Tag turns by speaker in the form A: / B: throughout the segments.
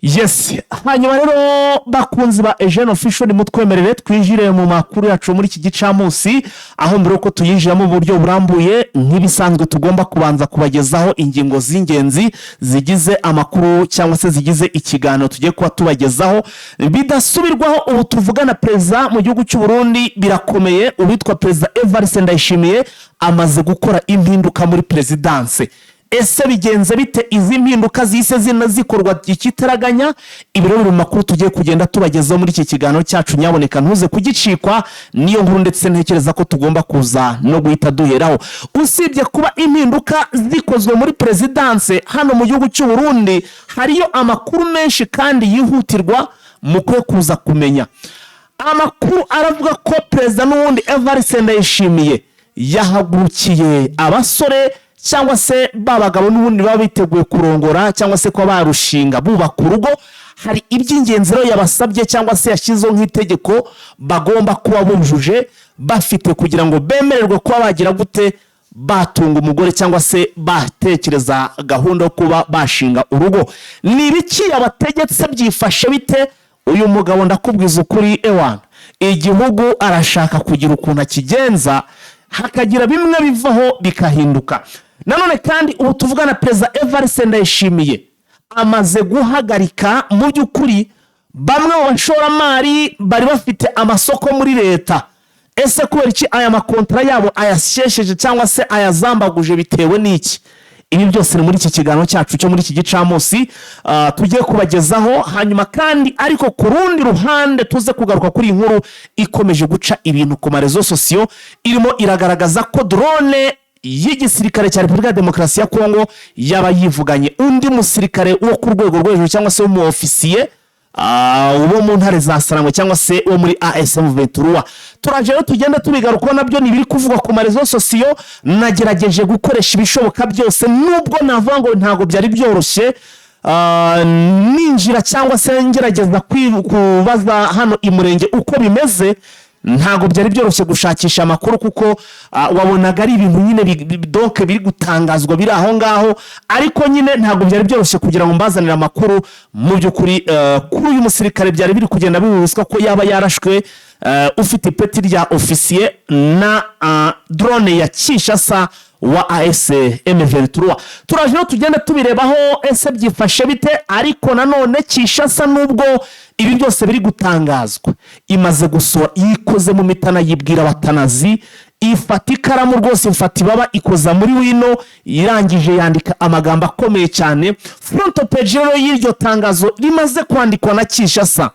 A: Yes, hanyuma rero bakunzi ba Eugene Official nimutwemerere twinjire mu makuru yacu muri iki gicamunsi, aho mbere uko tuyinjiramo mu buryo burambuye nk'ibisanzwe tugomba kubanza kubagezaho ingingo z'ingenzi zigize amakuru cyangwa se zigize ikiganiro tugiye kuba tubagezaho bidasubirwaho. Ubu tuvugana Perezida mu gihugu cy'u Burundi birakomeye, ubitwa Perezida Evariste Ndayishimiye amaze gukora impinduka muri presidence. Ese bigenze bite izi mpinduka zise zikorwa ikitaraganya? Ibiro biri mu makuru tugiye kugenda tubagezaho muri iki kiganiro cyacu, nyaboneka ntuze kugicikwa. Niyo nkuru ndetse ntekereza ko tugomba kuza no guhita duheraho. Usibye kuba impinduka zikozwe muri presidence hano mu gihugu cy'u Burundi, hariyo amakuru menshi kandi yihutirwa mukwiye kuza kumenya. Amakuru aravuga ko Perezida n'ubundi Evariste Ndayishimiye yahagurukiye abasore cyangwa se babagabo n'ubundi baba biteguye kurongora cyangwa se ko barushinga bubaka urugo. Hari iby'ingenzi rero yabasabye cyangwa se yashyizeho nk'itegeko bagomba kuba bujuje bafite kugira ngo bemererwe kuba bagira gute batunga umugore cyangwa se batekereza gahunda yo kuba bashinga urugo. Ni ibiki abategetse byifashe bite? Uyu mugabo ndakubwiza ukuri ewana, igihugu arashaka kugira ukuntu akigenza hakagira bimwe bivaho bikahinduka. Nanone kandi ubu tuvugana Perezida Evariste Ndayishimiye amaze guhagarika mu by'ukuri bamwe mu bashoramari bari bafite amasoko muri leta. Ese kubera iki aya makontra yabo ayashesheje cyangwa se ayazambaguje bitewe n'iki? Ibi byose ni muri iki kiganiro cyacu cyo muri iki gicamunsi tugiye kubagezaho. Hanyuma kandi ariko ku rundi ruhande tuze kugaruka kuri inkuru ikomeje guca ibintu ku marezo sosiyo, irimo iragaragaza ko drone y'igisirikare cya Repubulika ya Demokarasi ya Kongo yaba yivuganye undi musirikare wo ku rwego rwo hejuru cyangwa se mu ofisiye uwo mu ntare za Sarangwe cyangwa se wo muri ASM 23. Turaje rero tugenda tubigaruka nabyo nibiri kuvugwa ku marezo sosiyo. Nagerageje gukoresha ibishoboka byose nubwo navuga ngo ntago byari byoroshye ninjira cyangwa se ngerageza kubaza hano imurenge uko bimeze. Ntago byari byoroshye gushakisha amakuru kuko wabonaga ari ibintu nyine donc biri gutangazwa biri aho ngaho, ariko nyine ntago byari byoroshye kugira ngo mbazanire amakuru mu by'ukuri. Kuri uyu musirikare byari biri kugenda bibuzwa ko yaba yarashwe ufite ipeti rya ofisiye na drone ya Kinshasa wa ASM 23. Turaje no tugenda tubirebaho ese byifashe bite. Ariko nanone Kinshasa nubwo ibi byose biri gutangazwa imaze gusora ikoze mu mitana yibwira abatanazi, ifata ikaramu rwose ifata ibaba ikoza muri wino, irangije yandika amagambo akomeye cyane. Front page y'iryo tangazo rimaze kwandikwa na Kinshasa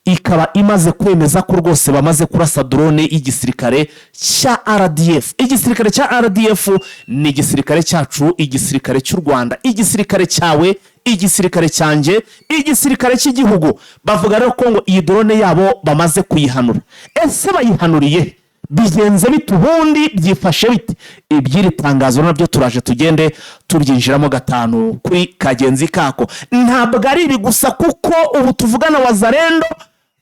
A: ikaba imaze kwemeza ko rwose bamaze kurasa drone y'igisirikare cya RDF. Igisirikare cya RDF ni igisirikare cyacu, igisirikare cy'u Rwanda, igisirikare cyawe, igisirikare cyanjye, igisirikare cy'igihugu. Bavuga rero ko ngo iyi drone yabo bamaze kuyihanura. Ese bayihanuriye bigenze bite ubundi byifashe bite? Ibyiri tangazo nabyo turaje tugende tubyinjiramo gatanu kuri kagenzi kako. Ntabwo ari ibi gusa kuko ubu tuvugana Wazalendo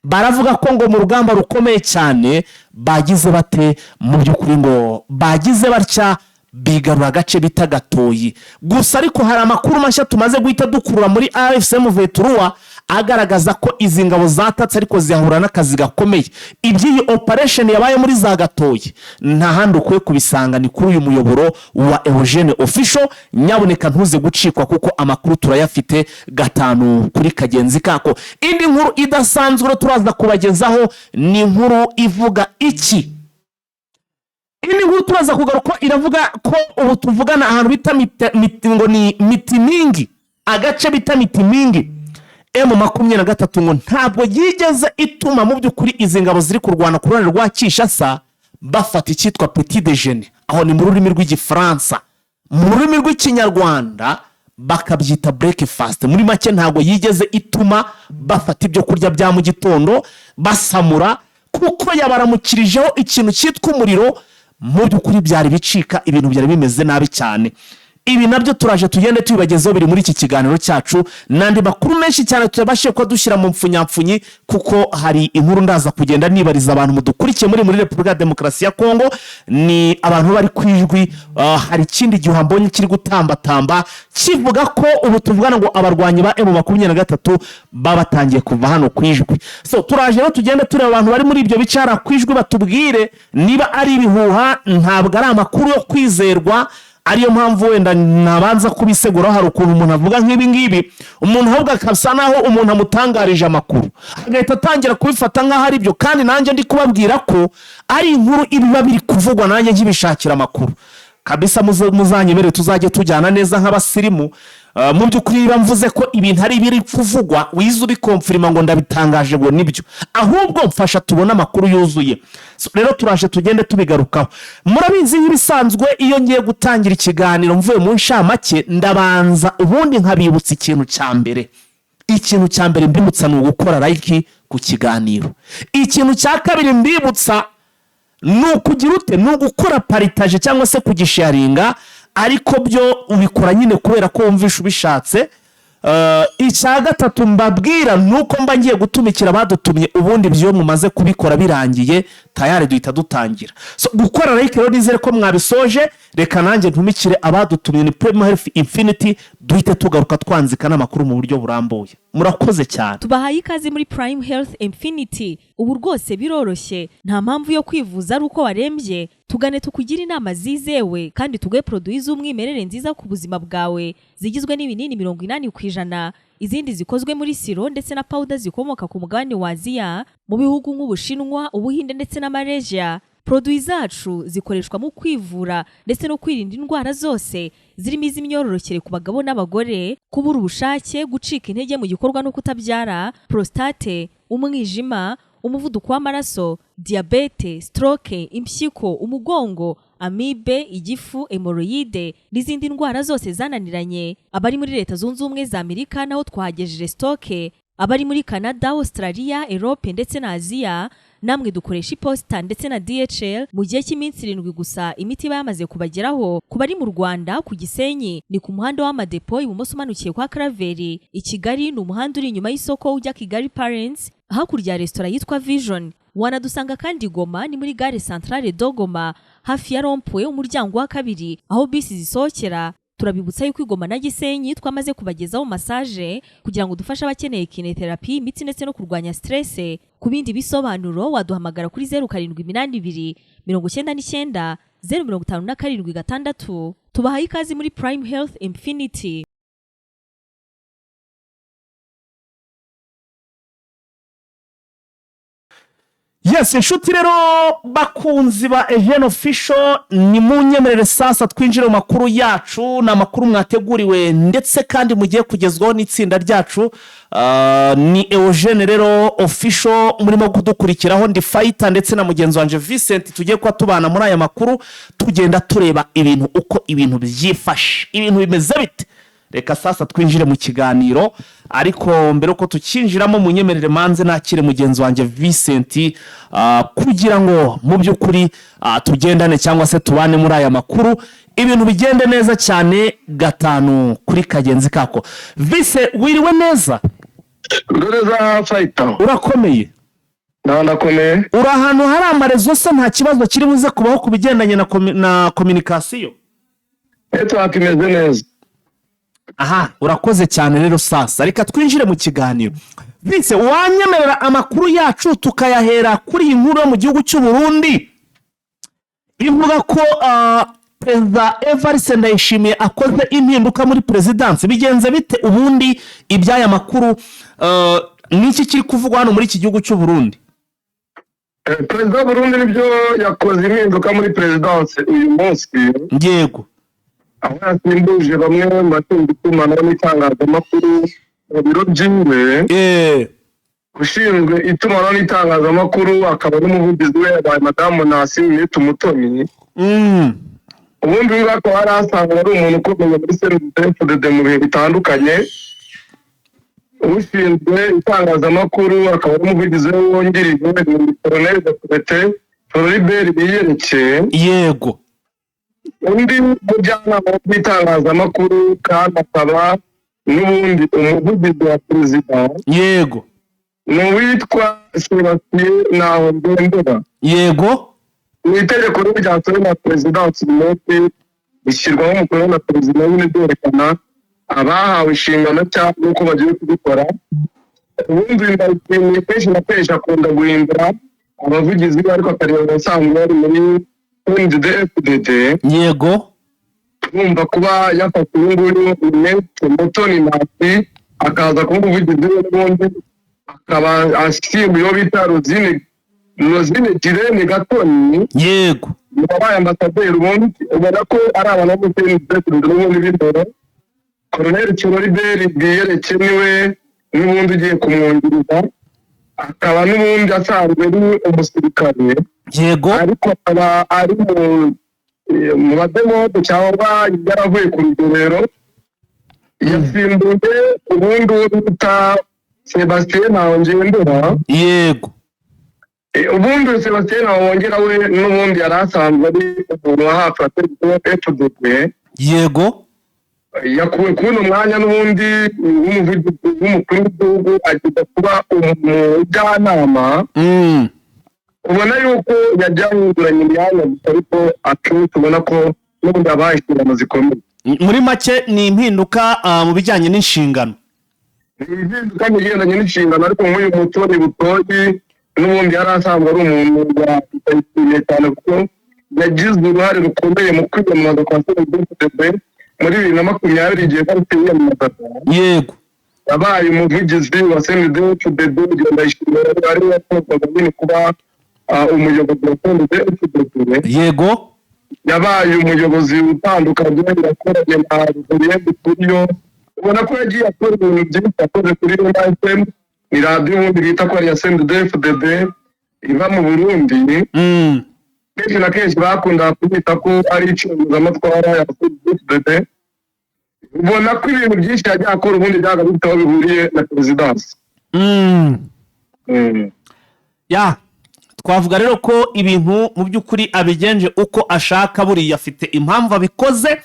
A: baravuga ko ngo mu rugamba rukomeye cyane bagize bate mu by'ukuri, ngo bagize batya bigarura agace bita Gatoyi. Gusa ariko hari amakuru mashya tumaze guhita dukurura muri AFCM 23 agaragaza ko izi ngabo zatatse ariko zihahura n'akazi gakomeye. Iby'iyi operation yabaye muri za Gatoyi nta handi ukwiye kubisanga ni kuri uyu muyoboro wa Eugene Official. Nyaboneka ntuze gucikwa kuko amakuru turayafite gatanu kuri kagenzi kako. Indi nkuru idasanzwe turaza kubagezaho ni inkuru ivuga iki? Indi nkuru turaza kugaruka iravuga ko ubu tuvugana ahantu bita ngo ni Mitimingi, agace bita Mitimingi. M23 ngo ntabwo yigeze ituma mu by'ukuri izi ngabo ziri kurwana ku ruhande rwa Kinshasa bafata icyitwa petit déjeuner. Aho ni mu rurimi rw'igifaransa, mu rurimi rw'ikinyarwanda bakabyita breakfast. Muri make ntabwo yigeze ituma bafata ibyo kurya bya mu gitondo basamura, kuko yabaramukirijeho ikintu cyitwa umuriro. Mu by'ukuri byari bicika, ibintu byari bimeze nabi cyane. ibi nabyo turaje tugende tubibagezeho biri muri iki kiganiro cyacu n'andi makuru menshi cyane turabashije ko dushyira mu mfunyapfunyi kuko hari inkuru ndaza kugenda nibariza abantu mudukurikiye muri Repubulika ya Demokarasi ya Kongo ni abantu bari kwijwi hari ikindi gihambonye kiri gutambatamba kivuga ko ubu tuvugana ngo abarwanyi ba M23 babatangiye kuva hano kwijwi. So turaje rero tugende tureba abantu bari muri ibyo bicara kwijwi batubwire niba ari ibihuha ntabwo ari amakuru yo kwizerwa, ariyo mpamvu wenda nabanza kubisegura hari ukuntu umuntu avuga nk'ibi ngibi umuntu ahubwo akasa naho umuntu amutangarije amakuru agahita atangira kubifata nk'aho ari byo, kandi nanjye ndi kubabwira ko ari inkuru ibiba biri kuvugwa nanjye nkibishakira amakuru kabisa. Muzanyemere tuzajye tujyana neza nk'abasirimu. Mu by'ukuri mvuze ko ibintu ari biri kuvugwa wize ubikonfirima ngo ndabitangaje ngo nibyo, ahubwo mfasha tubona amakuru yuzuye. Rero turaje tugende tubigarukaho. Murabizi nk'ibisanzwe iyo ngiye gutangira ikiganiro mvuye mu nshamake ndabanza ubundi nkabibutsa ikintu cya mbere. Ikintu cya mbere mbibutsa ni ugukora like ku kiganiro. Ikintu cya kabiri mbibutsa ni ukugira ute, ni ugukora partage cyangwa se kugisharinga, ariko byo ubikora nyine kubera ko wumvisha ubishatse. Icya gatatu mbabwira nuko mba ngiye gutumikira badutumye ubundi byo mumaze kubikora birangiye tayari duhita dutangira. So gukora like rero nizere ko mwabisoje, reka nanjye ntumikire abadutumye ni Prime Health Infinity duhite tugaruka twanzika n'amakuru mu buryo burambuye. Murakoze cyane.
B: Tubahaye ikaze muri Prime Health Infinity. Ubu rwose biroroshye, nta mpamvu yo kwivuza ari uko warembye. Tugane tukugira inama zizewe kandi tuguhe produits z'umwimerere nziza ku buzima bwawe, zigizwe n'ibinini 80%, izindi zikozwe muri siro ndetse na powder zikomoka ku mugabane wa Aziya mu bihugu nk'Ubushinwa, Ubuhinde ndetse na Malaysia. Produits zacu zikoreshwa mu kwivura ndetse no kwirinda indwara zose zirimo iz'imyororokere ku bagabo n'abagore, kubura ubushake, gucika intege mu gikorwa no kutabyara, prostate, umwijima, umuvuduko w'amaraso, diabete, stroke, impyiko, umugongo, amibe, igifu, hemorrhoide n'izindi ndwara zose zananiranye. Abari muri Leta Zunze Ubumwe za Amerika naho twahagejeje stoke, abari muri Canada, Australia, Europe ndetse na Aziya namwe dukoresha iposita ndetse na DHL mu gihe cy'iminsi 7 gusa imiti bayamaze kubageraho. Ku bari mu Rwanda ku Gisenyi ni ku muhanda w'amadepo ibumoso umanukiye kwa Karaveri. I Kigali ni umuhanda uri inyuma y'isoko ujya Kigali Parents hakurya restaurant yitwa Vision. Wanadusanga kandi Goma ni muri gare centrale Dogoma hafi ya Rompwe umuryango wa kabiri aho bisi zisohokera. Turabibutsa yuko Goma na Gisenyi twamaze kubagezaho massage kugira ngo dufashe abakeneye kinetherapy, imiti ndetse no kurwanya stress. Ku bindi bisobanuro waduhamagara kuri 0782 99 057 tubahaye ikaze muri Prime Health Infinity.
A: Yes, inshuti rero bakunzi ba Eugene Official ni munyemerere sasa twinjire mu makuru yacu na makuru mwateguriwe ndetse kandi mugiye kugezwaho n'itsinda ryacu. Ni Eugene rero Official murimo kudukurikiraho ndi Fighter ndetse na mugenzi wanje Vincent tugiye kwa tubana muri aya makuru tugenda tureba ibintu uko ibintu byifashe, ibintu bimeze bite. Reka sasa twinjire mu kiganiro, ariko mbere uko tukinjiramo munyemerere manze nakire mugenzi wanje Vincent kugira ngo mu by'ukuri tugendane cyangwa se tubane muri aya makuru ibintu bigende neza cyane gatanu kuri kagenzi kako. Vincent wiriwe neza?
C: Neza Fighter.
A: Urakomeye?
C: Ndakomeye.
A: Uri ahantu hari amarezo se nta kibazo kiri buze kubaho kubigendanye na communication?
C: Twakimeze neza.
A: Aha, urakoze cyane rero sasa. Reka twinjire mu kiganiro. Vincent wanyemerera amakuru yacu tukayahera kuri inkuru yo mu gihugu cy'u Burundi. Ivuga ko Perezida Evariste Ndayishimiye akoze impinduka muri presidence. Bigenze bite ubundi ibyaya makuru niki kiri kuvugwa hano muri iki gihugu cy'u Burundi?
C: Perezida w'u Burundi nibyo yakoze impinduka muri presidence uyu munsi.
A: Yego.
C: Aho yasimbuje bamwe mu batunzi itumanaho n'itangazamakuru mu biro byiwe. Ushinzwe itumanaho n'itangazamakuru akaba n'umuvugizi we yabaye Madamu Nasimi Tumutoni. Ubundi ngako harasanga ari umuntu ukomeye muri CNDD mu bihe bitandukanye. Ushinzwe itangazamakuru akaba n'umuvugizi we wungirije ni Colonel Dr. Floribert Biyerekeye.
A: Yego.
C: undi mujyanama w'itangazamakuru kandi akaba n'ubundi umuvugizi wa perezida
A: yego
C: ni uwitwa Sebastien Ntahongendera
A: yego
C: mu itegeko ryasohowe na perezidansi note rishyirwaho umukono na perezida nyine byerekana abahawe inshingano cyangwa n'uko bagiye kubikora. Ubundi ndabishimiye kenshi na kenshi akunda guhindura abavugizi be ariko akareba abasanzwe bari muri CNDD-FDD
A: yego
C: twumva kuba yafata uyu nguyu Ernest Mutoni Nasi akaza kuba umuvugizi we n'ubundi akaba asimbuye uwo bita Rosine Girene Gatoni
A: yego
C: yabaye ambasaderi. Ubundi ubona ko ari abantu bo muri CNDD-FDD n'ubundi b'imbere. Colonel Kiroliberi Bwiyereke niwe n'ubundi ugiye kumwungiriza, akaba n'ubundi asanzwe ari umusirikare
A: yego
C: ariko akaba ari mu bademobe cyangwa yaravuye ku rugerero. Yasimbuye ubundi uwo bita Sebastien Ntahongendera
A: yego
C: ubundi Sebastien Ntahongendera we n'ubundi yari asanzwe ari umuntu wa hafi wa FDP
A: yego
C: yakuwe kubona umwanya n'ubundi w'umuvugizi w'umukuru w'igihugu agenda kuba umujyanama. Ubona yuko yajya yunguranya imyanya gusa ariko akenshi ubona ko n'ubundi abaye inshingano zikomeye.
A: muri make ni impinduka mu bijyanye n'inshingano.
C: Impinduka mu bigendanye n'inshingano ariko nk'uyu Mutoni Butoyi n'ubundi yari asanzwe ari umuntu witayishimiye cyane kuko yagize uruhare rukomeye mu kwiyamamaza kwa CNDD-FDD muri 2020 igihe bari kwiyamamaza.
A: Yego
C: yabaye umuvugizi wa CNDD-FDD ugenda yishimira ari wakoraga nyine kuba umuyobozi wa CNDD-FDD.
A: yego
C: yabaye umuyobozi utandukanye yakoranye na Rugeriye Studio. Ubona ko yagiye akora ibintu byinshi yakoze kuri FM ni radio ubundi bita ko ari ya CNDD-FDD iva mu Burundi. Kenshi na kenshi bakunda kwita ko ari icungamatwara ya CNDD-FDD. Ubona ko ibintu byinshi yagiye akora ubundi byaga bitaho bihuriye na perezidansi.
A: ya twavuga rero ko ibintu mu by'ukuri abigenje uko ashaka, buriya afite impamvu abikoze,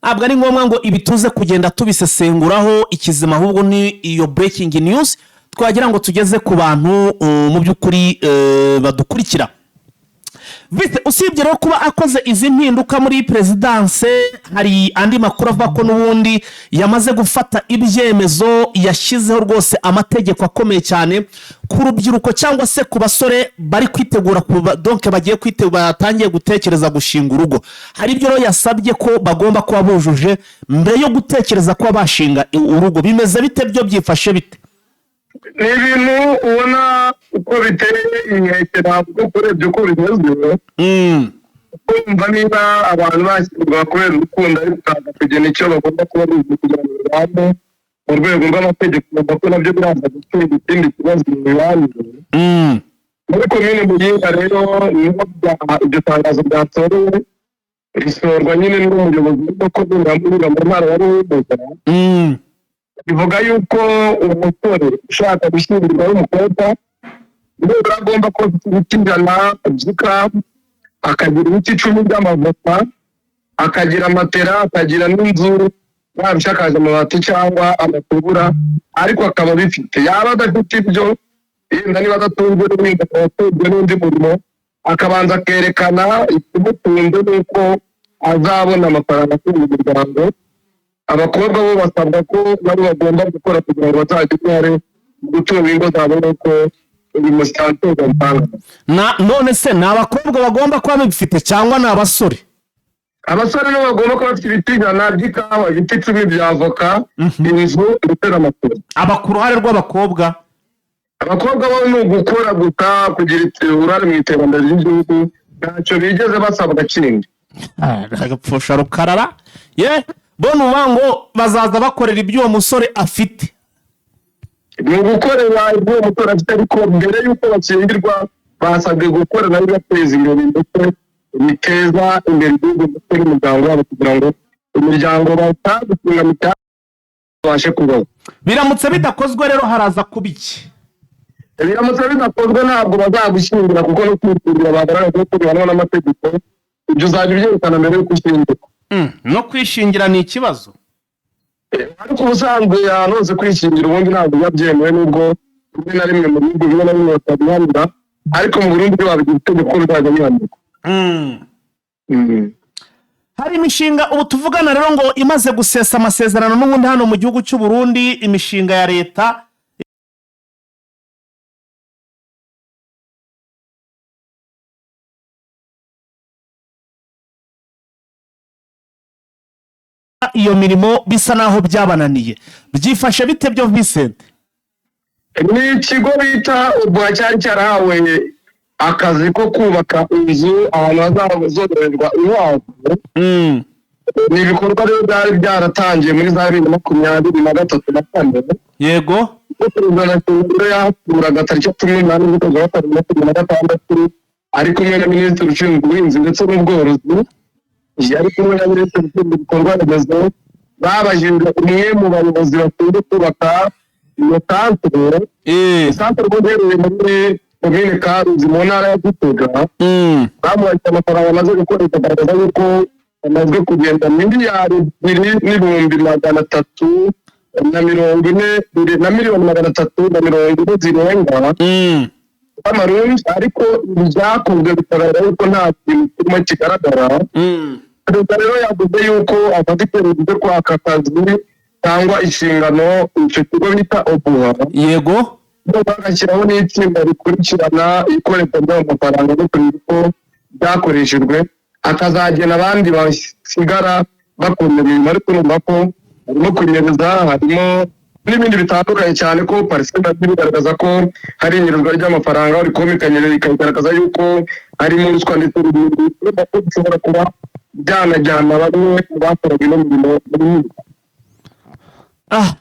A: ntabwo ari ngombwa ngo ibituze kugenda tubisesenguraho ikizima, ahubwo ni iyo breaking news twagira ngo tugeze ku bantu mu by'ukuri badukurikira. Usibye rero kuba akoze izi mpinduka muri perezidanse, hari andi makuru avuga ko n'ubundi yamaze gufata ibyemezo, yashyizeho rwose amategeko akomeye cyane ku rubyiruko cyangwa se ku basore bari kwitegura donc bagiye batangiye gutekereza gushinga urugo. Hari ibyo rero yasabye ko bagomba kuba bujuje mbere yo gutekereza kuba bashinga urugo. Bimeze bite, byo byifashe bite?
C: Ni ibintu ubona uko biteye inkeke, ntabwo urebye uko bimeze. Kumva niba abantu bashyirwa kubera urukundo ariko ukaza kugena icyo bagomba kuba bizi kugira ngo birambe mu rwego rw'amategeko, ubona ko nabyo biraza gutera ikindi kibazo mu mibanire. Muri komine Muyinga rero niho iryo tangazo ryasohorewe, risohorwa nyine n'umuyobozi w'isoko ry'Imurira mu ntara ya Ruyigi. Bivuga yuko umusore ushaka gushyingirwa n'umukobwa nibura agomba kuba afite ibiti 100 by'ikawa, akagira ibiti 10 by'amavoka, akagira matera, akagira n'inzu yaba ishakaje amabati cyangwa amatubura, ariko akaba abifite. Yaba adafite ibyo, yenda niba adatunzwe n'ibindi akaba atunzwe n'undi murimo, akabanza akerekana ikimutunze n'uko azabona amafaranga atunga umuryango. Abakobwa bo basabwa ko nabo bagomba gukora kugira ngo bazajye uruhare mu gutunga ingo zabo n'uko bimusanzwe gatanga.
A: None se ni abakobwa bagomba kuba babifite cyangwa ni abasore?
C: Abasore nabo bagomba kuba bafite ibiti 100 by'ikawa, ibiti 10 bya avoka, inzu ndetse n'amatara.
A: Ku ruhare rw'abakobwa,
C: abakobwa bo ni ugukora gusa, kugira uruhare mu iterambere ry'igihugu, ntacyo bigeze basabwa kindi.
A: agapfusha rukarara bo nubango bazaza bakorera ibyo uwo musore afite.
C: Ni ugukorera ibyo uwo musore afite, ariko mbere y'uko bakingirwa basabwe gukorera bibateza imbere ndetse biteza imbere igihugu ndetse n'umuryango wabo kugira ngo umuryango batagutunga mitari babashe kubaho.
A: Biramutse bidakozwe rero haraza kuba iki?
C: Biramutse bidakozwe ntabwo bazagushyingira kuko no kwishyingira bagaragaza ko bihanwa n'amategeko. ibyo uzajya ubyerekana mbere yo kwishingira.
A: No kwishingira ni ikibazo,
C: ariko ubusanzwe ahantu hose kwishingira ubundi ntabwo biba byemewe, nubwo rimwe na rimwe mu bihugu bimwe na bimwe batabihanira, ariko mu Burundi byo babigira itegeko ko bizajya bihanirwa.
A: Hari imishinga ubu tuvugana rero ngo imaze gusesa amasezerano n'ubundi hano mu gihugu cy'u Burundi, imishinga ya leta iyo mirimo bisa naho byabananiye. Byifashe bite byo Vincent?
C: Ni ikigo bita ubwa cyari cyarahawe akazi ko kubaka inzu ahantu hazazororerwa inkwavu. Ni ibikorwa rero byari byaratangiye muri za 2023.
A: Yego.
C: Perezida Nkurunziza yahakuraga tariki 18 z'ukwezi kwa 2026 ari kumwe na Minisitiri ushinzwe ubuhinzi ndetse n'ubworozi, yari kumwe na Minisitiri ushinzwe ibikorwa remezo, babajijwe umwe mu bayobozi bashinzwe kubaka iyo santere. Santere iherereye muri komine Karuzi mu ntara ya Gitega. Bamuhaye amafaranga amaze gukoresha agaragaza yuko amaze kugenda miliyari 2,340 na miliyoni 340 zirenga z'amarundi, ariko ibyakozwe bikagaragara yuko nta kintu kirimo kigaragara. Perezida rero yavuze yuko afata icyemezo cyo kwaka akazi cyangwa inshingano icyo kigo bita obuha.
A: Yego.
C: Bagashyiraho n'itsinda rikurikirana ikoreshwa ry'amafaranga no kureba uko byakoreshejwe, akazagena abandi basigara bakunda imirimo, ariko urumva ko harimo kunyereza, harimo n'ibindi bitandukanye cyane, ko parisema bigaragaza ko hari inyerezwa ry'amafaranga, ariko bikanyerera ikagaragaza yuko harimo ruswa ndetse n'ibindi bishobora kuba byanajyana bamwe bakoraga ino mirimo muri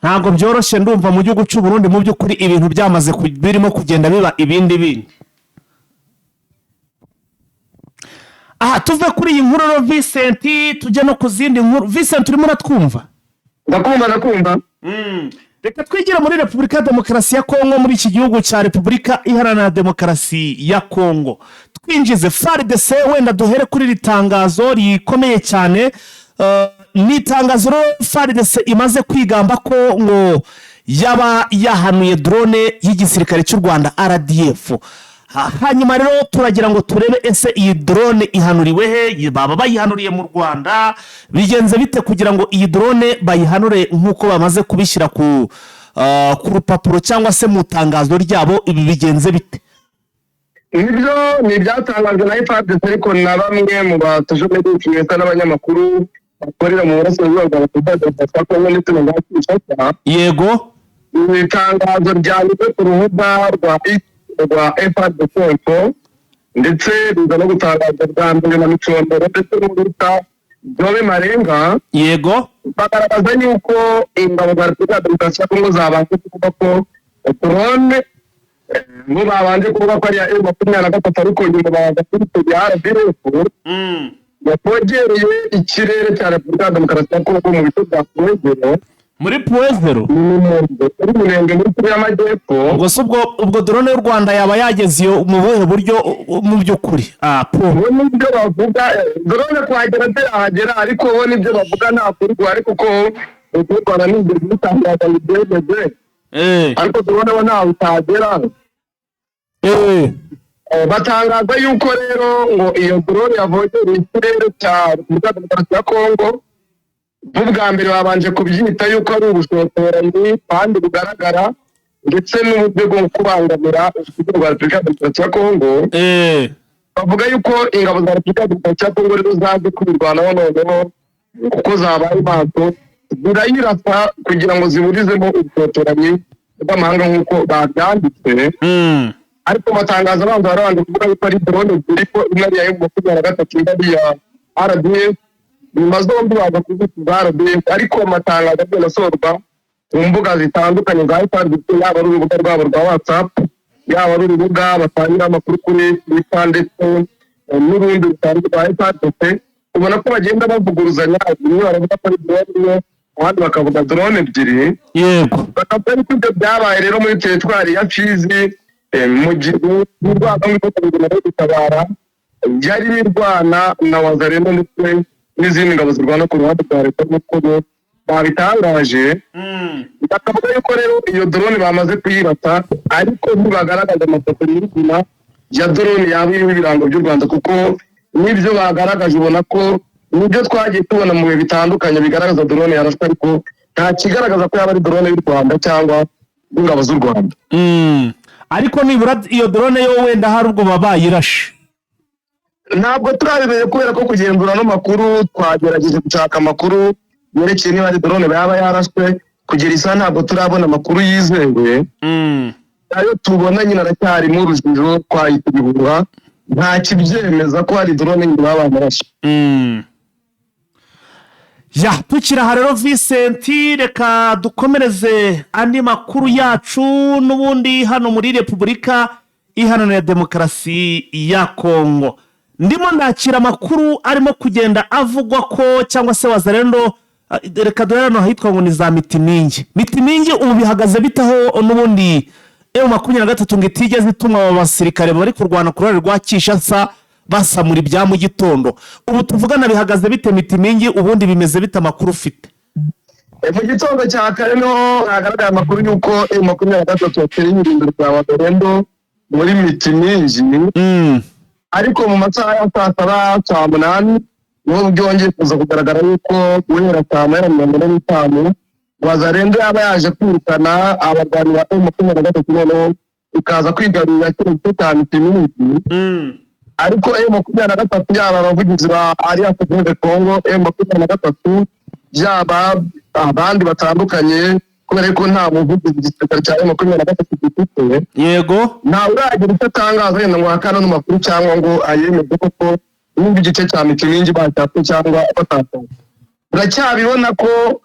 A: ntabwo byoroshye. Ndumva mu gihugu cy'u Burundi mu by'ukuri ibintu byamaze birimo kugenda biba ibindi bindi. Tuve kuri iyi nkuru Vincent tujya no ku zindi nkuru. Vincent, urimo uratwumva?
C: Ndakumva.
A: Reka twigire muri Repubulika ya Demokarasi ya Kongo, muri iki gihugu cya Repubulika Iharanira Demokarasi ya Kongo. Twinjize FARDC, wenda duhere kuri iri tangazo rikomeye cyane. Ni itangazo FARDC imaze kwigamba ko ngo yaba yahanuye drone y'igisirikare cy'u Rwanda RDF. Hanyuma rero turagira ngo turebe ese iyi drone ihanuriwe he, baba bayihanuriye mu Rwanda, bigenze bite kugira ngo iyi drone bayihanure nk'uko bamaze kubishyira ku rupapuro cyangwa se mu tangazo ryabo, ibi bigenze bite?
C: Nibyo ni byatangajwe na FARDC, ariko na bamwe mu batajomedikiyeta n'abanyamakuru bakorera mu burasirazuba bwa Repubulika ya Kongo ndetse na Kinshasa.
A: Yego.
C: Iri tangazo ryanditswe ku rubuga rwa FARDC ndetse biza no gutangazwa bwa mbere na Micombero ndetse n'uruta Jobe Marenga.
A: Yego.
C: Bagaragaza yuko ingabo za Repubulika ya Demokarasi ya Kongo zabanje kuvuga ko drone ngo babanje kuvuga ko ari ya M23, ariko nyuma baza kuri RDF yapogereye ikirere cya Repubulika ya Demokarasi ya Kongo mu bice bya Puezero.
A: Muri Puezero?
C: Muri Murenge muri Kivu y'Amajyepfo.
A: Ubwo se ubwo drone y'u Rwanda yaba yageze iyo mu buhe buryo mu by'ukuri?
C: Bo nibyo bavuga, drone kuhagera ahagera, ariko bo nibyo bavuga nta kuri, ariko ko u Rwanda n'ibyo bitangaza bibyemeze. Ariko drone bo ntawe utagera. Batangaza yuko rero ngo iyo drone yavogereye ikirere cya Repubulika ya Demokarasi ya Kongo. Bwa mbere babanje kubyita yuko ari ubushotoranyi kandi bugaragara, ndetse n'uburyo bwo kubangamira igihugu cya Repubulika ya Demokarasi ya Kongo. Bavuga yuko ingabo za Repubulika ya Demokarasi ya Kongo rero zaje kwirwanaho noneho kuko zabaye maso, zirayirasa kugira ngo ziburizemo ubushotoranyi bw'amahanga nk'uko babyanditse. Ariko matangazo abanza barabanje kuvuga yuko ari drone ziri ko imwe ari ya M23 indi ya RDF. Nyuma zombi baza kuzitiza RDF, ariko amatangazo agenda asorwa ku mbuga zitandukanye za FARDC, yaba ari urubuga rwabo rwa WhatsApp, yaba ari urubuga batangira amakuru kuri Twitter ndetse n'urundi rutandukanye rwa FARDC. Ubona ko bagenda bavuguruzanya, bimwe baravuga ko ari drone imwe, abandi bakavuga drone ebyiri.
A: Yego.
C: Bakavuga ko ibyo byabaye rero muri teritwari ya Fizi mu gihe n'urwanda rw'ikotaniro rwo gutabara yari mirwana na Wazalendo ndetse n'izindi ngabo zirwana ku ruhande rwa leta n'uko babitangaje bakavuga yuko rero iyo drone bamaze kuyirata ariko ntibagaragaza amafoto y'urugina ya drone yaba iriho ibirango by'u Rwanda kuko n'ibyo bagaragaje ubona ko nibyo twagiye tubona mu bihe bitandukanye bigaragaza drone yarashwe ariko nta kigaragaza ko yaba ari drone y'u Rwanda cyangwa ingabo z'u Rwanda.
A: Ariko nibura iyo drone yo wenda hari ubwo babayirashe
C: ntabwo turabimenye kubera ko kugenzura no makuru twagerageje gushaka amakuru yerekeye niba ari drone yaba yarashwe kugera isa ntabwo turabona amakuru yizewe ayo tubona nyine aracyarimo urujijo twahita ibihuha nta kibyemeza ko hari drone nyine baba barashe.
A: Ya tukira aha rero Vincent reka dukomereze andi makuru yacu n'ubundi hano muri Repubulika Iharanira Demokarasi ya Kongo. Ndimo ndakira amakuru arimo kugenda avugwa ko cyangwa se Wazalendo reka dore hano hitwa ngo ni za Mitimingi ubu bihagaze bitaho n'ubundi M23 ngo itigeze ituma abasirikare bari kurwana ku ruhande rwa Kinshasa basamura ibya mu gitondo. Ubu tuvugana bihagaze bite Mitimingi ubundi bimeze bita amakuru ufite?
C: Mu gitondo cya kare no hagaragara amakuru yuko M23 yateye ibirindiro bya Wazalendo muri Mitimingi ariko mu masaha ya saa munani niho byongeye kuza kugaragara yuko guhera saa moya na mirongo ine n'itanu Wazalendo yaba yaje kwirukana abarwanyi ba M23 noneho ikaza kwigarurira kino gice cya Mitimingi ariko M23 yaba abavugizi ba Alliance de Congo M23 yaba abandi batandukanye kubera ko nta muvugizi igisirikare cya M23 gifite yego nta uragira icyo atangaza yenda ngo hakana n'amakuru cyangwa ngo ayemeze koko n'ubu igice cya Mitimingi bacyatse cyangwa batatse. Uracyabibona ko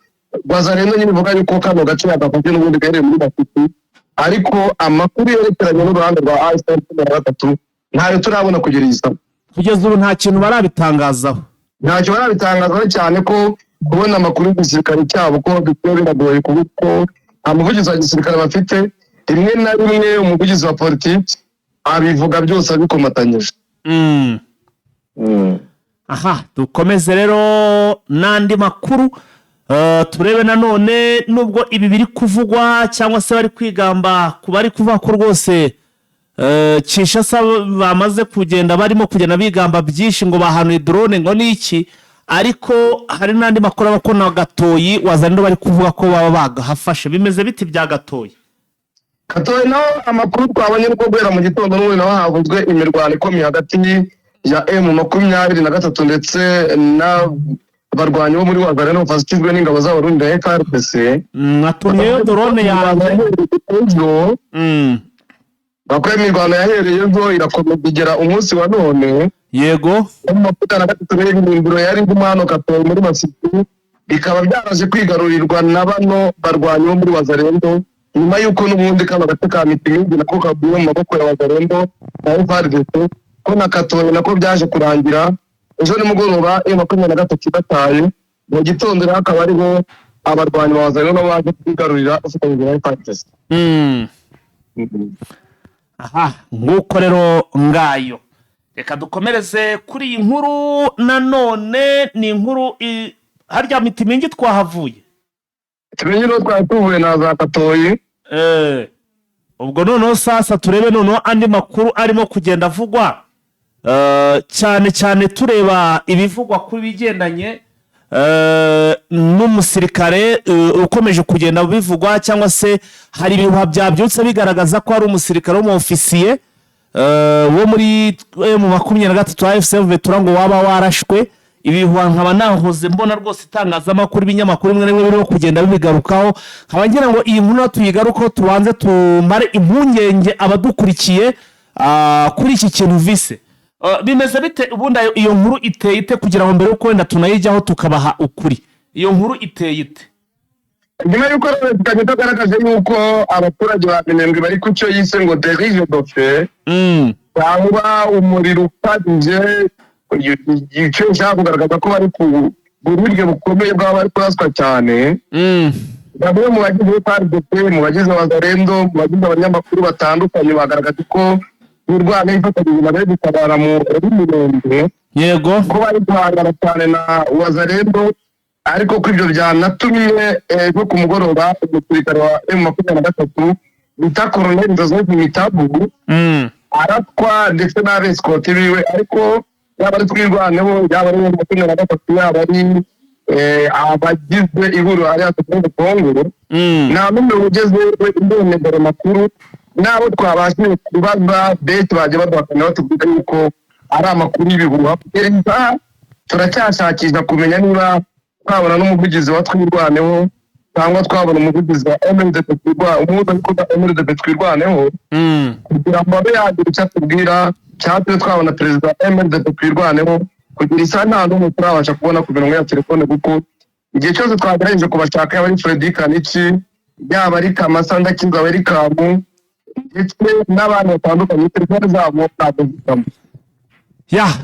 C: Wazalendo nyine ivuga yuko kano gace bagafashe n'ubundi gahereye muri Bafiti ariko amakuru yerekeranye n'uruhande rwa M23 ntayo turabona kugera isa
A: kugeza ubu nta kintu barabitangazaho
C: ntacyo barabitangazaho cyane ko kubona amakuru y'igisirikare cyabo ko bikwiye biragoye kuko umuvugizi wa gisirikare bafite rimwe na rimwe umuvugizi wa politiki abivuga byose abikomatanyije.
A: Aha dukomeze rero n'andi makuru turebe nanone nubwo ibi biri kuvugwa cyangwa se bari kwigamba ku bari kuvuga ko rwose Kinshasa bamaze kugenda barimo kugenda bigamba byinshi ngo bahanuye drone ngo niki ariko hari n'andi makuru abakona Gatoyi Wazalendo bari kuvuga ko baba bagahafashe bimeze biti bya Gatoyi
C: naho amakuru twabonye nuko guhera mu gitondo n'ubu naho havuzwe imirwano ikomeye hagati ya M23 ndetse n'abarwanyi bo muri Wazalendo bafashijwe n'ingabo z'Abarundi na FARDC
A: natuniye drone yanjye
C: bakora imirwano yahereyeho irakomeza igera umunsi wa none yego M23 n'ibindiro yari ngumano Gatoyi muri Masisi bikaba byaraje kwigarurirwa na bano barwanyi bo muri Wazalendo nyuma yuko n'ubundi kano gace ka Mitimingi nako kaguye mu maboko ya Wazalendo na FARDC ko na Gatoyi nako byaje kurangira ejo nimugoroba M23 bataye mu gitondo akaba ariho abarwanyi ba Wazalendo baje kwigarurira ufatanyije na FARDC.
A: Aha nguko rero ngayo reka dukomereze kuri iyi nkuru nanone ni inkuru harya Mitimingi twahavuye
C: Mitimingi no twatuvuye na za Gatoyi
A: ubwo noneho sasa turebe noneho andi makuru arimo kugenda avugwa cyane cyane tureba ibivugwa ku bigendanye n'umusirikare ukomeje kugenda bivugwa cyangwa se hari ibihuha byabyutse bigaragaza ko hari umusirikare w'umufisiye wo muri M23 AFC turango waba warashwe ibihuha nkaba nahoze mbona rwose itangazamakuru ibinyamakuru bimwe birimo kugenda bibigarukaho nkaba ngira ngo iyi nkuru tuyigaruko tubanze tumare impungenge abadukurikiye kuri iki kintu vise bimeze bite ubundi iyo nkuru iteye ite kugira ngo mbere uko wenda tunayijyaho tukabaha ukuri iyo nkuru iteye ite
C: nyuma yuko rero tugaragaje yuko abaturage ba Minembwe bari ku cyo yise ngo dérive d'offe cyangwa umuriro ukabije icyo nshaka kugaragaza ko bari ku buryo bukomeye bw'aba bari kuraswa cyane bamwe mu bagize FARDC mu bagize Wazalendo mu bagize abanyamakuru batandukanye bagaragaje ko twirwane ifatanyije na Red Tabara mu Mirenge
A: yego
C: ko bari guhangana cyane na Wazalendo ariko ko ibyo byanatumye bwo ku mugoroba umusirikare wa M23 bita Colonel Joseph Mitabu aratwa ndetse n'abesikote biwe ariko yaba ari twirwaneho yaba ari M23 yaba ari abagize ihuriro hariya ku Kongo nta n'umwe ugeze imbonera makuru nabo twabashije kubaza bete baje badwakana batubwira yuko ari amakuru y'ibihuha kugeza turacyashakisha kumenya niba twabona n'umuvugizi wa twirwaneho cyangwa twabona umuvugizi wa MLDP twirwaneho kugira ngo abe yagira icyo atubwira cyangwa twabona perezida wa MLDP twirwaneho kugira isa nta n'umwe turabasha kubona ku mirongo ya telefone kuko igihe cyose twagerageje kubashaka yaba ari Freddy Kanichi yaba ari Kamasa Ndakiza ari Kamu ndetse n'abantu batandukanye telefone zabo ntabwo zitamo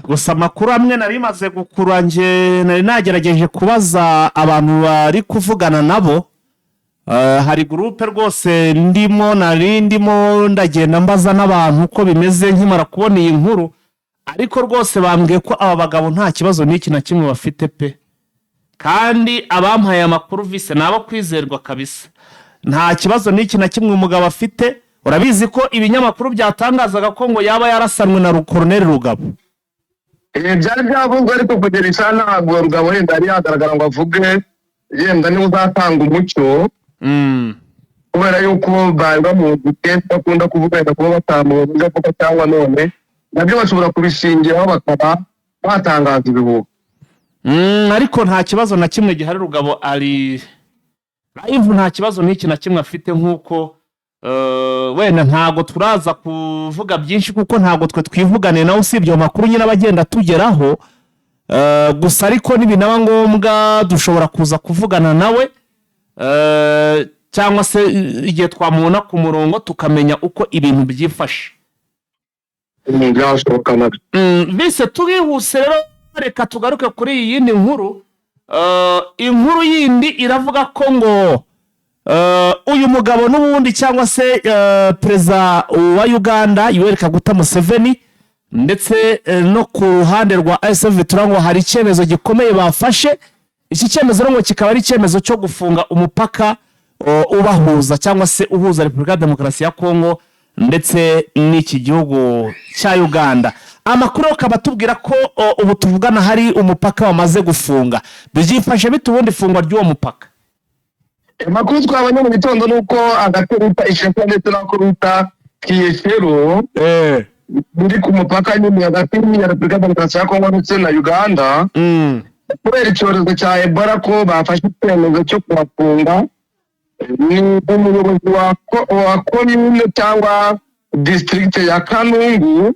A: gusa amakuru amwe nari maze gukura nje nari nagerageje kubaza abantu bari kuvugana nabo hari groupe rwose ndimo ndagenda mbaza n'abantu uko bimeze nkimara kubona iyi nkuru ariko rwose bambwiye ko aba bagabo nta kibazo n'iki na kimwe bafite pe kandi abampaye amakuru vise nabo kwizerwa kabisa nta kibazo n'iki na kimwe umugabo afite urabizi ko ibinyamakuru byatangazaga ko ngo yaba yarasanwe na Colonel Rugabo
C: byari byavuzwe ariko kugera isa ntabwo Rugabo wenda yari yagaragara ngo avuge yenda niba uzatanga umucyo kubera yuko bari bamuzi kenshi bakunda kuvuga yenda kuba batamuzi kuko cyangwa none nabyo bashobora kubishingiraho bakaba batangaza ibihuha
A: ariko nta kibazo na kimwe gihari Rugabo ari live nta kibazo n'iki na kimwe afite nk'uko wenda ntago turaza kuvuga byinshi kuko ntago twe twivugane nawe usibye amakuru nyine abagenda tugeraho gusa ariko nibinaba ngombwa dushobora kuza kuvugana nawe cyangwa se igihe twamubona ku murongo tukamenya uko ibintu byifashe bise turihuse rero reka tugaruke kuri iyi yindi nkuru inkuru yindi iravuga ko ngo uyu mugabo n'ubundi cyangwa se perezida wa Uganda Yoweri Kaguta Museveni ndetse no ku ruhande rwa ASF turango hari icyemezo gikomeye bafashe iki cyemezo ngo kikaba ari icyemezo cyo gufunga umupaka ubahuza cyangwa se uhuza Repubulika ya Demokarasi ya Kongo ndetse n'iki gihugu cya Uganda amakuru akaba atubwira ko ubu tuvugana hari umupaka wamaze gufunga byifashe bitubundi ifungwa ry'uwo mupaka
C: amakuru twabonye mu gitondo nuko agateruta ishaka ndetse n'ako bita Kiyeshero biri ku mupaka nyine hagati ya Repubulika ya Demokarasi ya Kongo ndetse na Uganda kubera icyorezo cya Ebola ko bafashe icyemezo cyo kubafunga ni umuyobozi wa commune cyangwa district ya Kanungu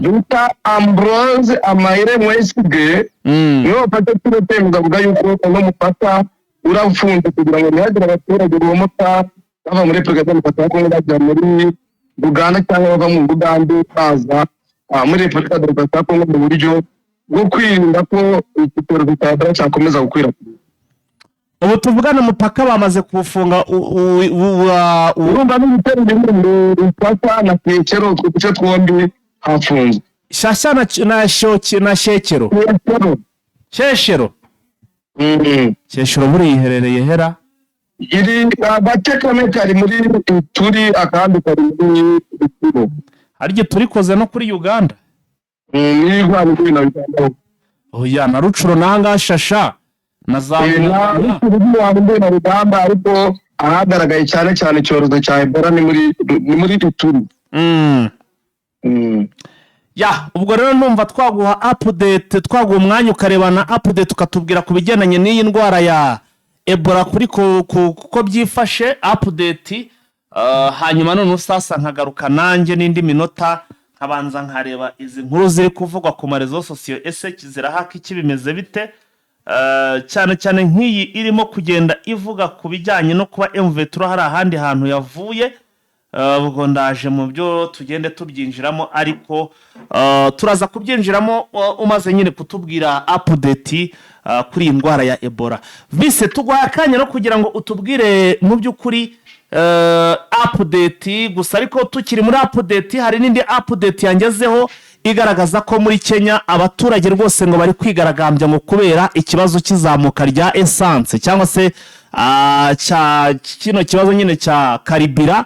C: bita Ambrose Amayire Mwesige niwe wafashe icyemezo avuga yuko uno mupaka urafunze kugira ngo ntihagire abaturage bomota bava muri Repubulika ya Demokarasi ya Kongo bajya muri Uganda cyangwa bava mu Uganda baza muri Repubulika ya Demokarasi ya Kongo mu buryo bwo kwirinda ko iki cyorezo cya Ebola cyakomeza gukwirakwira
A: ubu tuvugana umupaka bamaze kufunga
C: urumva n'ibitero bimwe bifata na Kiyeshero utwo duce twombi hafunze
A: Shasha na Shekero Sheshero buri iherereye hera
C: iri agace kamwe kari muri turi akandi kari muri Rutsiro
A: harya turikoze no kuri Uganda
C: ni rwanda kuri na Uganda
A: oya na Rucuro nanga Shasha na
C: na Uganda ariko ahagaragaye cyane cyane icyorezo cya Ebola ni muri turi
A: ubwo rero numva twaguha update twaguha umwanya ukarebana update ukatubwira ku bigendanye n'iyi ndwara ya Ebola kuri kuko byifashe update hanyuma none usasa nkagaruka nanjye n'indi minota nkabanza nkareba izi nkuru ziri kuvugwa ku marezo sosiyo ese kizirahaka iki bimeze bite cyane cyane nk'iyi irimo kugenda ivuga ku bijyanye no kuba MV3 hari ahandi hantu yavuye ubwo ndaje mu byo tugende tubyinjiramo ariko turaza kubyinjiramo umaze nyine kutubwira update kuri iyi ndwara ya Ebola bise tugwa akanya no kugira ngo utubwire mu by'ukuri update gusa, ariko tukiri muri update hari n'indi update yangezeho igaragaza ko muri Kenya abaturage rwose ngo bari kwigaragambya ngo kubera ikibazo cy'izamuka rya essence cyangwa se kino kibazo nyine cya karibira.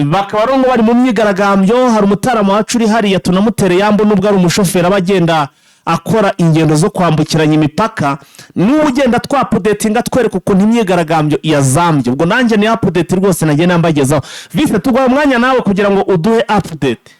A: Bakaba rongo bari mu myigaragambyo. Hari umutarama wacu uri hariya tunamutere yambo nubwo ari umushoferi abagenda akora ingendo zo kwambukiranya imipaka, n'ubu ugenda twapudetinga twereka ukuntu imyigaragambyo yazambye. Ubwo nanjye ni update rwose nagiye nambagezaho. Vise tuguha umwanya nawe kugira ngo uduhe update.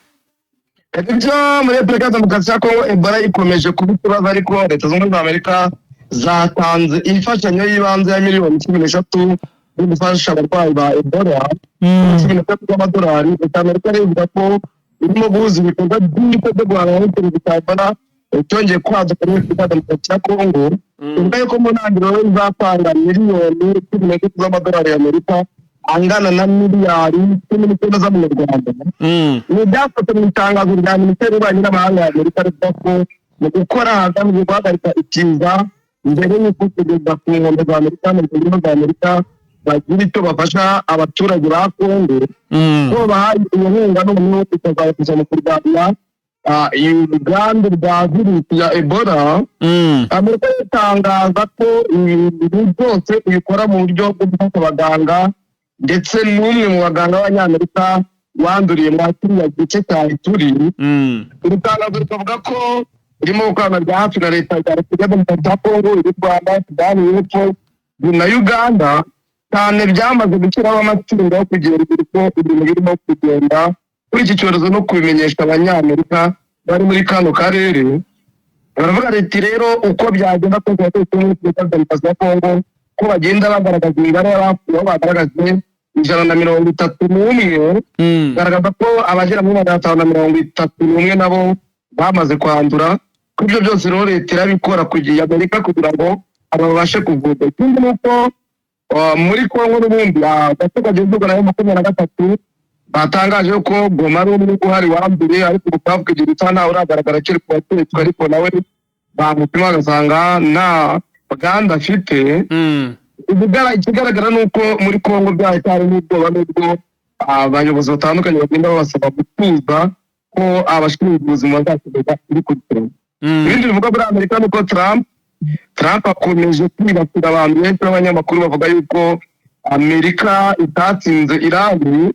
C: Ibyo muri Repubulika ya Demokarasi ya Kongo Ebola ikomeje kuba ikibazo, ariko Leta Zunze Ubumwe za Amerika zatanze imfashanyo y'ibanze ya miliyoni 13 yo gufasha abarwayi ba Ebola, $13 Leta Amerika ivuga ko irimo guhuza ibikorwa by'ibyo guhangana n'icyorezo cya Ebola cyongeye kwaduka muri Repubulika ya Demokarasi ya Kongo. Ivuga yuko mu ntangiriro izatanga miliyoni $13 y'Amerika angana na miliyari 19 z'amanyarwanda. Ni byafatwe mu itangazo rya Minisiteri y'Ububanyi n'Amahanga ya Amerika rivuga ko mu gukora hagamijwe guhagarika ikiza mbere y'uko kugeza ku nkombe za Amerika mu gihugu za Amerika bagira icyo bafasha abaturage ba Kongo, ko bahaye inkunga n'umuntu ukazabafasha mu kurwanya uruganda rwa virusi ya Ebola. Amerika itangaza ko ibintu byose ibikora mu buryo bwo gufasha abaganga, ndetse n'umwe mu baganga b'Abanyamerika wanduriye mu kiriya gice cya Ituri. Iri tangazo rikavuga ko irimo gukorana bya hafi na Leta ya Repubulika ya Demokarasi ya Kongo, y'u Rwanda, Sudani y'Epfo na Uganda, cyane byamaze gushyiraho amatsinda yo kugenzura uko ibintu birimo kugenda kuri iki cyorezo no kubimenyesha Abanyamerika bari muri kano karere. Baravuga leta rero uko byagenda kose muri Repubulika ya Demokarasi ya Kongo ko bagenda bagaragaza imibare y'abapfuye, aho bagaragaje 131, garagaza ko abagera muri 531 nabo bamaze kwandura. Kuri ibyo byose rero leta irabikora kugira Amerika kugira ngo ababashe kuvurwa. Ikindi nuko muri Kongo n'ubundi agace kagenzurwa na M23 batangaje ko Goma ari umwe uhari wambere, ariko ubukavu kugira utana uragaragara kiri ku batetwa, ariko nawe bamupima agasanga nta baganda afite. Ikigaragara nuko muri Kongo byahitari n'ubwoba n'ubwo abayobozi batandukanye bagenda babasaba gutuza ko abashinzwe ubuzima bazakigeza kuri kugira. Ibindi bivuga muri Amerika nuko Trump akomeje kwibasira abantu benshi n'abanyamakuru bavuga yuko Amerika itatsinze Irani.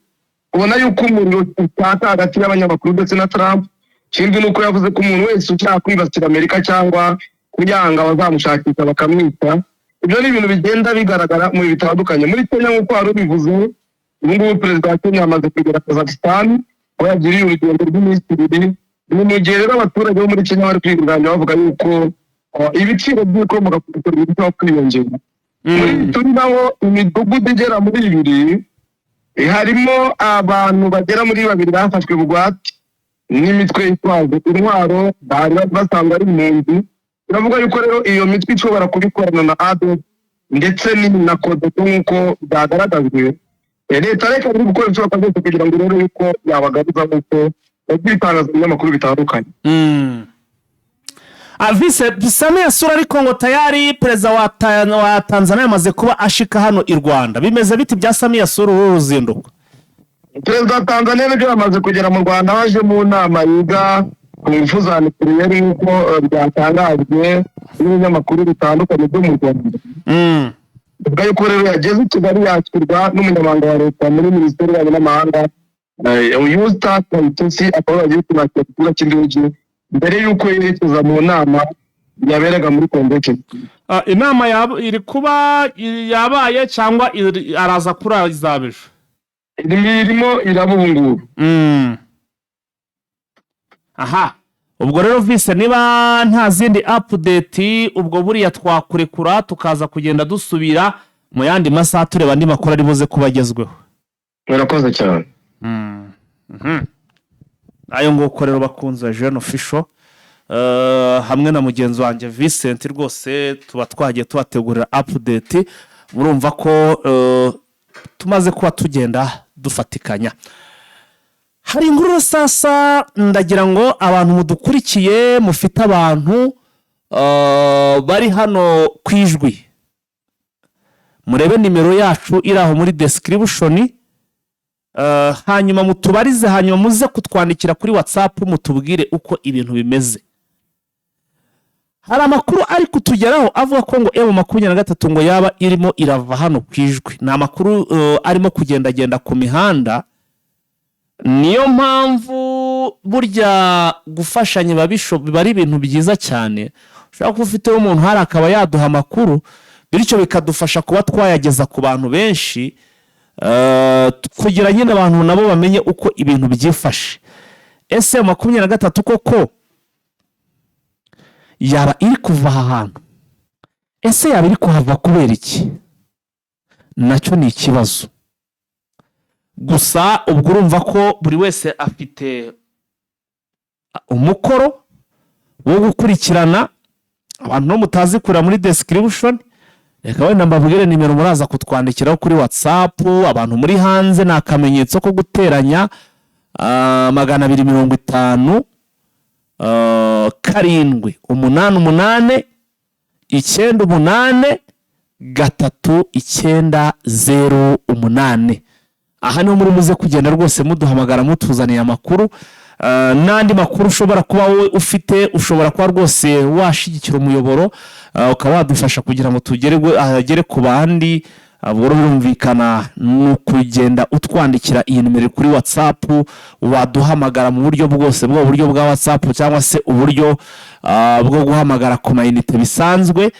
C: Ubona yuko umuntu utaka hagati y'abanyamakuru ndetse na Trump. Ikindi nuko yavuze ko umuntu wese ushaka kwibasira Amerika cyangwa kuyanga bazamushakisha bakamwita. Ibyo ni ibintu bigenda bigaragara mu bitandukanye. Muri Kenya nk'uko wari ubivuze, ubu ngubu perezida wa Kenya amaze kugera Kazakhstan, aho yagiriye urugendo rw'iminsi 2. Ni mu gihe rero abaturage bo muri Kenya bari kwiguranya bavuga yuko ibiciro by'ibikomoka ku bikorwa birimo kwiyongera. Muri turi naho imidugudu igera muri 2 harimo abantu bagera muri 2 bafashwe bugwate n'imitwe yitwaje intwaro bari basanga ari impunzi. Biravuga yuko rero iyo mitwe ishobora kubikorana na ADF ndetse na Codeco nk'uko byagaragajwe. Leta reka biri gukora ibishoboka byose kugira ngo rero yuko yabagaruza nk'uko babitangaza mu binyamakuru bitandukanye.
A: Vise Samia Suluhu ariko ngo tayari perezida wa Tanzania yamaze kuba ashika hano i Rwanda. Bimeze biti bya Samia Suluhu uruzinduko?
C: Perezida wa Tanzania nibyo yamaze kugera mu Rwanda, waje mu nama yiga ku ngufu za nucleaire nk'uko byatangajwe n'ibinyamakuru bitandukanye byo mu Rwanda. Ubwo yuko rero yageze i Kigali yakirwa n'umunyamabanga wa Leta muri Minisiteri y'Ububanyi n'Amahanga Eustace Kayitesi, akaba yagiye kwakira ku kibuga cy'indege mbere y'uko yerekeza mu nama yaberaga muri Convention.
A: Inama iri kuba yabaye cyangwa araza kuri izabejo?
C: Irimo irabunguru.
A: Aha, ubwo rero Vise niba nta zindi update, ubwo buriya twakurekura tukaza kugenda dusubira mu yandi masaha tureba andi makuru ari buze kubagezweho.
C: Murakoze cyane.
A: Ayo nguko rero bakunze Jeune Official hamwe na mugenzi wanjye Vincent, rwose tuba twagiye tubategurira update. Murumva ko tumaze kuba tugenda dufatikanya. Hari inkuru sasa ndagira ngo abantu mudukurikiye mufite abantu bari hano kwijwi murebe nimero yacu iri aho muri description, hanyuma mutubarize, hanyuma muze kutwandikira kuri WhatsApp mutubwire uko ibintu bimeze. Hari amakuru ari kutugeraho avuga ko ngo M23 ngo yaba irimo irava hano kwijwi. Ni amakuru arimo kugenda ku mihanda. Niyo mpamvu burya gufashanya bari ibintu byiza cyane. Ushaka ko ufite umuntu hari akaba yaduha amakuru, bityo bikadufasha kuba twayageza ku bantu benshi, kugira nyine abantu nabo bamenye uko ibintu byifashe. Ese M23 koko yaba iri kuva ahantu? Ese yaba iri kuhava kubera iki? Nacyo ni ikibazo. Gusa ubwo urumva ko buri wese afite umukoro wo gukurikirana. Abantu no mutazi kura muri description, reka wenda mbabwire nimero muraza kutwandikiraho kuri WhatsApp. Abantu muri hanze na akamenyetso ko guteranya 250 karindwi 88 98 3908. Aha niho muri muze kugenda rwose muduhamagara mutuzaniye amakuru, n'andi makuru ushobora kuba wowe ufite. Ushobora kuba rwose washigikira umuyoboro, ukaba wadufasha kugira ngo agere ku bandi. Ubwo birumvikana n'ukugenda utwandikira iyi nimero kuri WhatsApp, waduhamagara mu buryo bwose, bwo buryo bwa WhatsApp cyangwa se uburyo bwo guhamagara ku mayinite bisanzwe.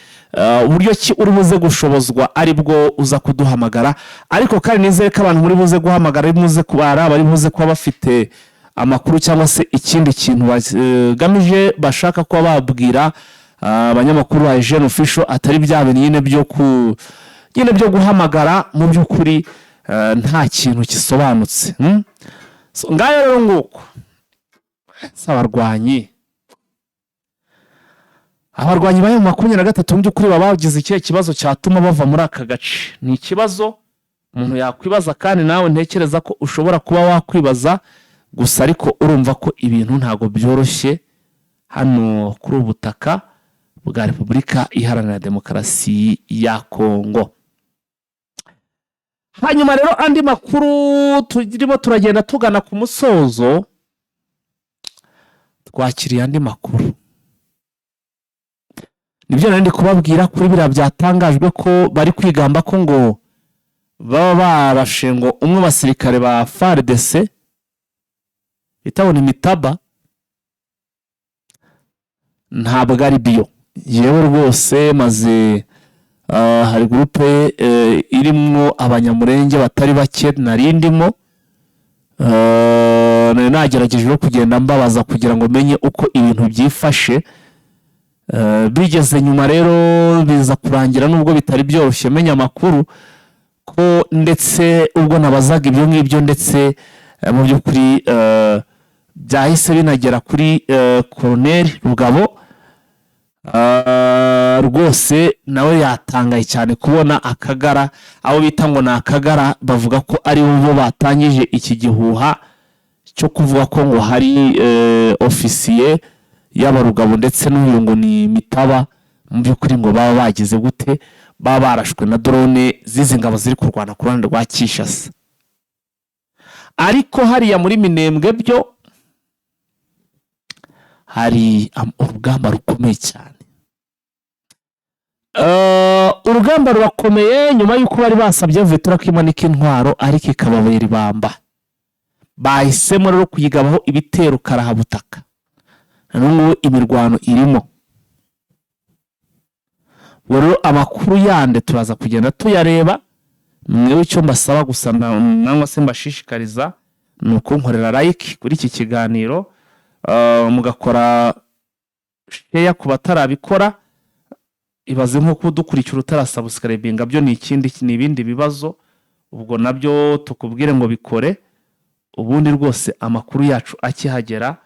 A: Uburyo ki uri buze gushobozwa ari bwo uza kuduhamagara. Ariko kandi nizere ko abantu muri buze guhamagara muze kubara, bari buze kuba bafite amakuru cyangwa se ikindi kintu bagamije bashaka kuba babwira abanyamakuru ba Jeune Official, atari bya bintu nyine byo guhamagara mu by'ukuri nta kintu kisobanutse. Ngayo rero nguko abarwanyi ba M23 mu by'ukuri baba bagize ikihe kibazo cyatuma bava muri aka gace. Ni ikibazo umuntu yakwibaza, kandi nawe ntekereza ko ushobora kuba wakwibaza. Gusa ariko urumva ko ibintu ntago byoroshye hano kuri ubutaka bwa Repubulika Iharanira Demokarasi ya Kongo. Hanyuma rero andi makuru turimo turagenda tugana ku musozo, twakiriye andi makuru. Nibyo nandi kubabwira kuri bira byatangajwe ko bari kwigamba ko ngo baba barashe ngo umwe basirikare ba FARDC itabona imitaba. Ntabwo ari byo. Yewe rwose maze hari groupe irimo abanyamurenge batari bake narindimo, nagerageje kugenda mbabaza kugira ngo menye uko ibintu byifashe. Bigeze nyuma rero biza kurangira nubwo bitari byoroshye menya amakuru ko ndetse ubwo nabazaga ibyo ngibyo, ndetse mu by'ukuri byahise binagera kuri Colonel Rugabo. Rwose nawe yatangaye cyane kubona Akagara, abo bita ngo na Akagara, bavuga ko ari bo batangije iki gihuha cyo kuvuga ko ngo hari ofisiye y'abarugabo ndetse n'uyu ngo ni Mitaba. Mu by'ukuri ngo baba bagize gute, baba barashwe na drone zizi ngabo ziri kurwana ku ruhande rwa Kinshasa. Ariko hariya muri Minembwe byo hari urugamba rukomeye cyane. Urugamba rurakomeye nyuma y'uko bari basabye Vetura kwimanika intwaro, ariko ikababera ibamba. Bahisemo rero kuyigabaho ibitero karahabutaka. N'ubu imirwano irimo. Rero amakuru yande turaza kugenda tuyareba. Mwewe icyo mbasaba gusa nangwa se mbashishikariza nuko nkorera like kuri iki kiganiro, mugakora share ku batarabikora. Ibaze nko kudukurikira utarasubscribinga byo ni ibindi bibazo, ubwo nabyo tukubwire ngo bikore. Ubundi rwose amakuru yacu akihagera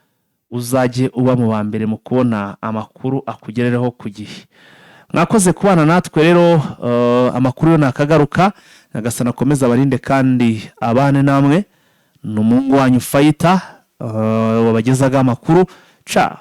A: uzajye uba mu bambere mu kubona amakuru akugerereho ku gihe. Mwakoze kubana natwe rero, amakuru yo nakagaruka. Nyagasana akomeza abarinde kandi abane namwe. N'umungu wanyu Fighter wabagezaga amakuru. Ciao.